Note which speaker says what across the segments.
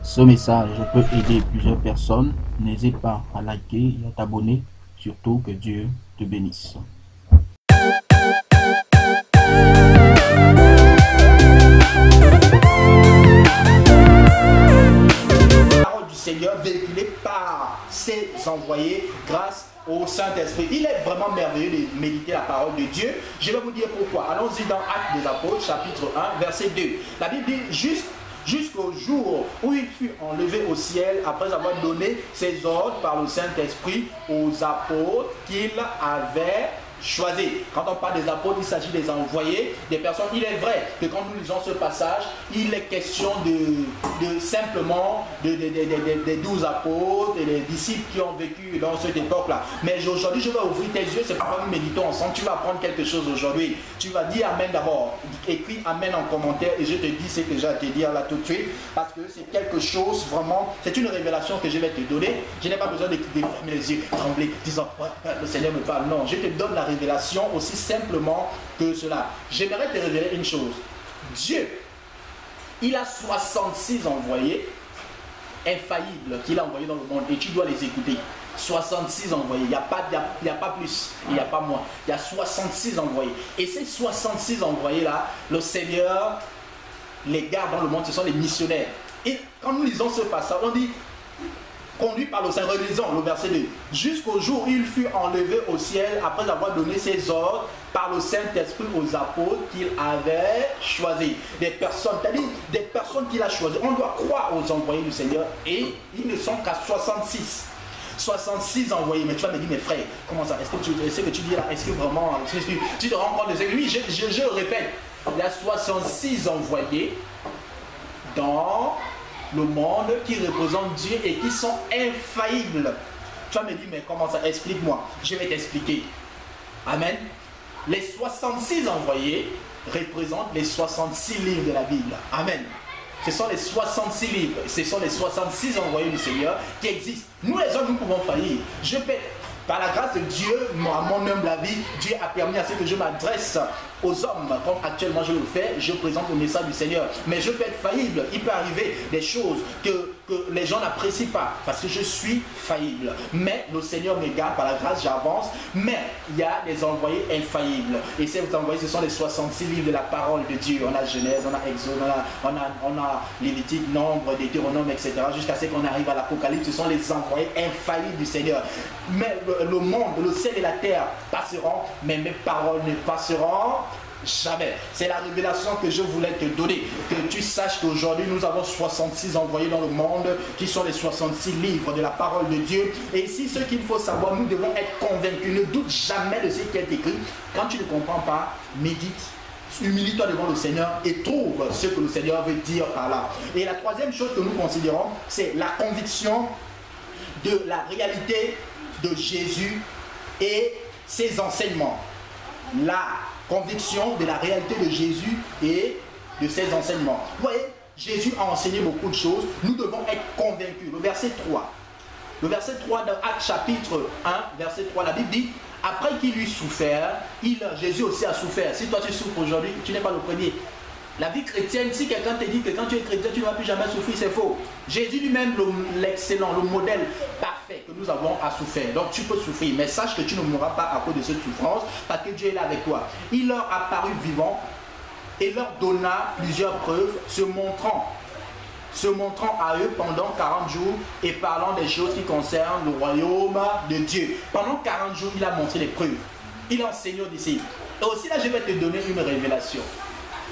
Speaker 1: ce message peut aider plusieurs personnes. N'hésite pas à liker et à t'abonner. Surtout que Dieu te bénisse.
Speaker 2: La parole du Seigneur véhiculée par ses envoyés grâce au Saint-Esprit. Il est vraiment merveilleux de méditer la parole de Dieu. Je vais vous dire pourquoi. Allons-y dans Actes des Apôtres, chapitre 1, verset 2. La Bible dit jusqu'au jour où il fut enlevé au ciel après avoir donné ses ordres par le Saint-Esprit aux apôtres qu'il avait choisis. Quand on parle des apôtres, il s'agit des envoyés, des personnes. Il est vrai que quand nous lisons ce passage, il est question de simplement des 12 apôtres et des disciples qui ont vécu dans cette époque-là. Mais aujourd'hui, je vais ouvrir tes yeux, c'est pourquoi nous méditons ensemble. Tu vas apprendre quelque chose aujourd'hui. Tu vas dire Amen d'abord. Écris Amen en commentaire et je te dis ce que j'ai à te dire là tout de suite. Parce que c'est quelque chose vraiment, c'est une révélation que je vais te donner. Je n'ai pas besoin de fermer les yeux, trembler, disant ouais, le Seigneur me parle. Non, je te donne la révélation aussi simplement que cela. J'aimerais te révéler une chose. Dieu, il a 66 envoyés infaillibles qu'il a envoyés dans le monde et tu dois les écouter. 66 envoyés, il n'y a pas plus, il n'y a pas moins. Il y a 66 envoyés. Et ces 66 envoyés-là, le Seigneur les garde dans le monde, ce sont les missionnaires. Et quand nous lisons ce passage, on dit conduit par le Saint, relisons le verset 2. Jusqu'au jour où il fut enlevé au ciel après avoir donné ses ordres par le Saint-Esprit aux apôtres qu'il avait choisis. Des personnes, c'est-à-dire des personnes qu'il a choisies. On doit croire aux envoyés du Seigneur et ils ne sont qu'à 66. 66 envoyés. Mais tu vas me dire, mes frères, comment ça? Est-ce que tu dis là, est-ce que vraiment, tu te rends compte de ça? Oui, je le répète, il y a 66 envoyés dans le monde qui représentent Dieu et qui sont infaillibles. Tu vas me dire, mais comment ça? Explique-moi. Je vais t'expliquer. Amen. Les 66 envoyés représentent les 66 livres de la Bible. Amen. Ce sont les 66 livres. Ce sont les 66 envoyés du Seigneur qui existent. Nous les hommes, nous pouvons faillir. Je peux, par la grâce de Dieu, à mon humble avis, Dieu a permis à ce que je m'adresse aux hommes, comme actuellement je le fais, je présente le message du Seigneur. Mais je peux être faillible. Il peut arriver des choses que les gens n'apprécient pas parce que je suis faillible. Mais le Seigneur me garde, par la grâce, j'avance. Mais il y a des envoyés infaillibles. Et ces envoyés, ce sont les 66 livres de la parole de Dieu. On a Genèse, on a Exode, on a Lévitique, Nombre, Deutéronome, etc. Jusqu'à ce qu'on arrive à l'Apocalypse. Ce sont les envoyés infaillibles du Seigneur. Mais le monde, le ciel et la terre passeront, mais mes paroles ne passeront jamais. C'est la révélation que je voulais te donner. Que tu saches qu'aujourd'hui nous avons 66 envoyés dans le monde qui sont les 66 livres de la parole de Dieu. Et ici, ce qu'il faut savoir, nous devons être convaincus. Ne doute jamais de ce qui est écrit. Quand tu ne comprends pas, médite. Humilie-toi devant le Seigneur et trouve ce que le Seigneur veut dire par là. Et la troisième chose que nous considérons, c'est la conviction de la réalité de Jésus et ses enseignements. La conviction de la réalité de Jésus et de ses enseignements. Vous voyez, Jésus a enseigné beaucoup de choses. Nous devons être convaincus. Le verset 3. Le verset 3 de Actes chapitre 1, verset 3, la Bible dit, après qu'il eut souffert, Jésus aussi a souffert. Si toi tu souffres aujourd'hui, tu n'es pas le premier. La vie chrétienne, si quelqu'un te dit que quand tu es chrétien, tu ne vas plus jamais souffrir, c'est faux. Jésus lui-même, l'excellent, le modèle parfait que nous avons a souffert. Donc tu peux souffrir, mais sache que tu ne mourras pas à cause de cette souffrance, parce que Dieu est là avec toi. Il leur apparut vivant et leur donna plusieurs preuves, se montrant à eux pendant 40 jours et parlant des choses qui concernent le royaume de Dieu. Pendant 40 jours, il a montré des preuves. Il a enseigné aux disciples. Et aussi là, je vais te donner une révélation.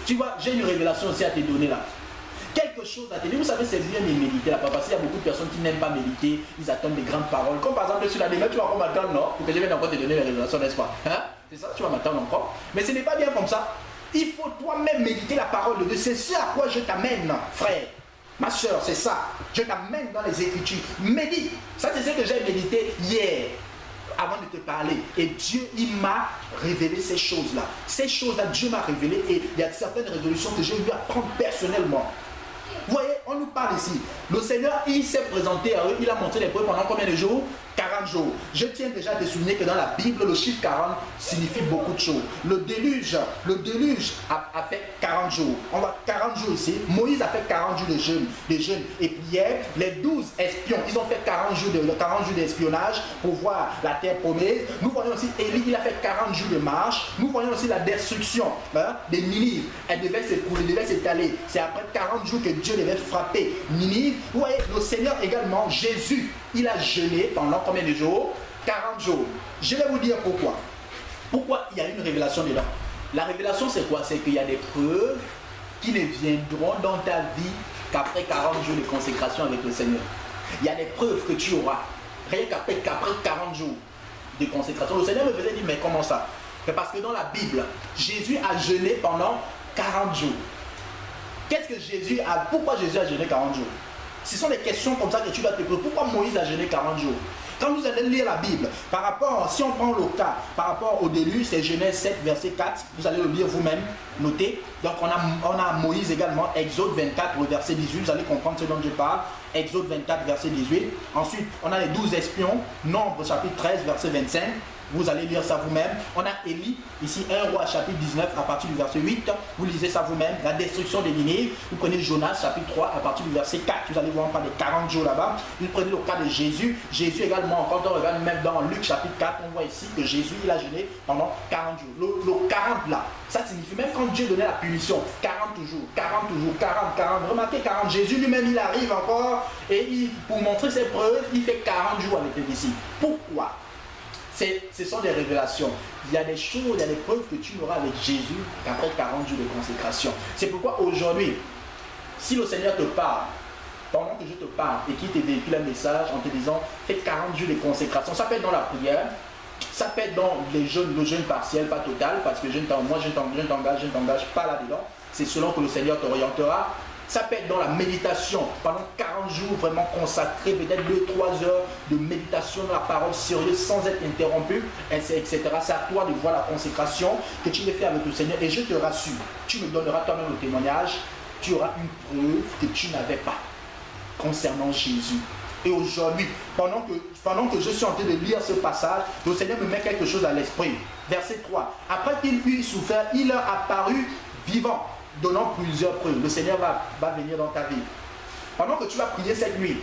Speaker 2: Tu vois, j'ai une révélation aussi à te donner là. Quelque chose à te dire. Vous savez, c'est bien de méditer là-bas. Parce qu'il y a beaucoup de personnes qui n'aiment pas méditer. Ils attendent des grandes paroles. Comme par exemple, sur la démarche, tu vas encore m'attendre, non? Pour que je vienne encore te donner les révélations, n'est-ce pas? Hein? C'est ça, tu vas m'attendre encore. Mais ce n'est pas bien comme ça. Il faut toi-même méditer la parole de Dieu. C'est ce à quoi je t'amène, frère. Ma soeur, c'est ça. Je t'amène dans les Écritures. Médite. Ça, c'est ce que j'ai médité hier, avant de te parler. Et Dieu, il m'a révélé ces choses-là. Ces choses-là, Dieu m'a révélé. Et il y a certaines résolutions que j'ai eu à prendre personnellement. Vous voyez, on nous parle ici. Le Seigneur, il s'est présenté à eux. Il a montré les preuves pendant combien de jours? 40 jours. Je tiens déjà à te souligner que dans la Bible, le chiffre 40 signifie beaucoup de choses. Le déluge a fait 40 jours. On voit 40 jours ici. Moïse a fait 40 jours de jeûne et prière. Les 12 espions, ils ont fait 40 jours d'espionnage pour voir la terre promise. Nous voyons aussi Élie, il a fait 40 jours de marche. Nous voyons aussi la destruction des Ninive. Elle devait s'écouler, devait s'étaler. C'est après 40 jours que Dieu devait frapper Ninive. Vous voyez, le Seigneur également, Jésus, il a jeûné pendant combien de jours? 40 jours. Je vais vous dire pourquoi. Pourquoi il y a une révélation dedans? La révélation, c'est quoi? C'est qu'il y a des preuves qui ne viendront dans ta vie qu'après 40 jours de consécration avec le Seigneur. Il y a des preuves que tu auras, rien qu'après 40 jours de consécration. Le Seigneur me faisait dire, mais comment ça? C'est parce que dans la Bible, Jésus a jeûné pendant 40 jours. Qu'est-ce que Jésus a... Pourquoi Jésus a jeûné 40 jours? Ce sont des questions comme ça que tu vas te poser. Pourquoi Moïse a jeûné 40 jours? Quand vous allez lire la Bible, par rapport, si on prend le cas, par rapport au déluge, c'est Genèse 7, verset 4, vous allez le lire vous-même, notez. Donc on a Moïse également, Exode 24, verset 18, vous allez comprendre ce dont je parle. Exode 24, verset 18. Ensuite, on a les 12 espions, Nombre chapitre 13, verset 25. Vous allez lire ça vous-même. On a Élie, ici 1 Roi chapitre 19 à partir du verset 8. Vous lisez ça vous-même. La destruction des Ninive. Vous prenez Jonas chapitre 3 à partir du verset 4. Vous allez voir, on parle de 40 jours là-bas. Vous prenez le cas de Jésus. Jésus également, quand on regarde même dans Luc chapitre 4, on voit ici que Jésus, il a jeûné pendant 40 jours. Le 40 là, ça signifie, même quand Dieu donnait la punition, 40 jours, 40 jours, 40. Remarquez 40. Jésus lui-même, il arrive encore et pour montrer ses preuves, il fait 40 jours avec les disciples. Pourquoi? Ce sont des révélations. Il y a des choses, il y a des preuves que tu n'auras avec Jésus qu'après 40 jours de consécration. C'est pourquoi aujourd'hui, si le Seigneur te parle, pendant que je te parle et qu'il te véhicule un message en te disant fais 40 jours de consécration, ça peut être dans la prière, ça peut être dans le jeûne partiel, pas total, parce que moi je t'engage pas là-dedans. C'est selon que le Seigneur t'orientera. Ça peut être dans la méditation, pendant 40 jours vraiment consacré, peut-être 2-3 heures de méditation dans la parole sérieuse sans être interrompu, etc. C'est à toi de voir la consécration que tu veux faire avec le Seigneur. Et je te rassure, tu me donneras toi-même le témoignage, tu auras une preuve que tu n'avais pas concernant Jésus. Et aujourd'hui, pendant que je suis en train de lire ce passage, le Seigneur me met quelque chose à l'esprit. Verset 3. Après qu'il eut souffert, il leur apparut vivant, donnant plusieurs preuves. Le Seigneur va venir dans ta vie. Pendant que tu vas prier cette nuit,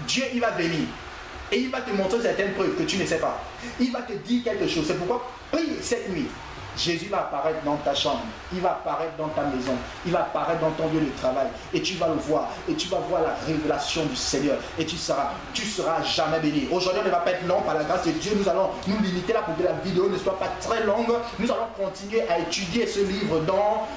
Speaker 2: Dieu il va venir et il va te montrer certaines preuves que tu ne sais pas. Il va te dire quelque chose. C'est pourquoi prie cette nuit. Jésus va apparaître dans ta chambre, il va apparaître dans ta maison, il va apparaître dans ton lieu de travail et tu vas le voir et tu vas voir la révélation du Seigneur et tu seras jamais béni. Aujourd'hui on ne va pas être long par la grâce de Dieu, nous allons nous limiter là pour que la vidéo ne soit pas très longue. Nous allons continuer à étudier ce livre dans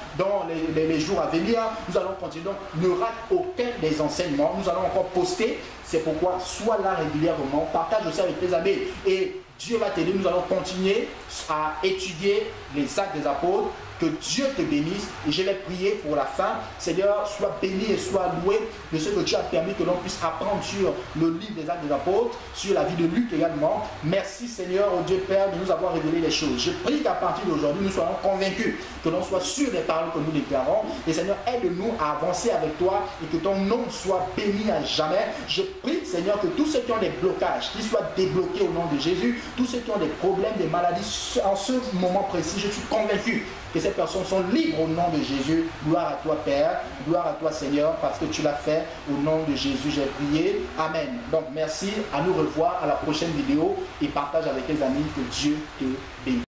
Speaker 2: les jours à venir. Nous allons continuer, donc ne rate aucun des enseignements, nous allons encore poster. C'est pourquoi sois là régulièrement, partage aussi avec tes amis et Dieu va t'aider. Nous allons continuer à étudier les actes des apôtres. Que Dieu te bénisse et je vais prier pour la fin. Seigneur, sois béni et sois loué de ce que tu as permis que l'on puisse apprendre sur le livre des actes des apôtres, sur la vie de Luc également. Merci Seigneur, oh Dieu Père, de nous avoir révélé les choses. Je prie qu'à partir d'aujourd'hui, nous soyons convaincus, que l'on soit sûr des paroles que nous déclarons. Et Seigneur, aide-nous à avancer avec toi et que ton nom soit béni à jamais. Je prie Seigneur que tous ceux qui ont des blocages, qu'ils soient débloqués au nom de Jésus. Tous ceux qui ont des problèmes, des maladies, en ce moment précis, je suis convaincu que ces personnes sont libres au nom de Jésus. Gloire à toi Père, gloire à toi Seigneur, parce que tu l'as fait. Au nom de Jésus, j'ai prié. Amen. Donc merci, à nous revoir à la prochaine vidéo et partage avec tes amis. Que Dieu te bénisse.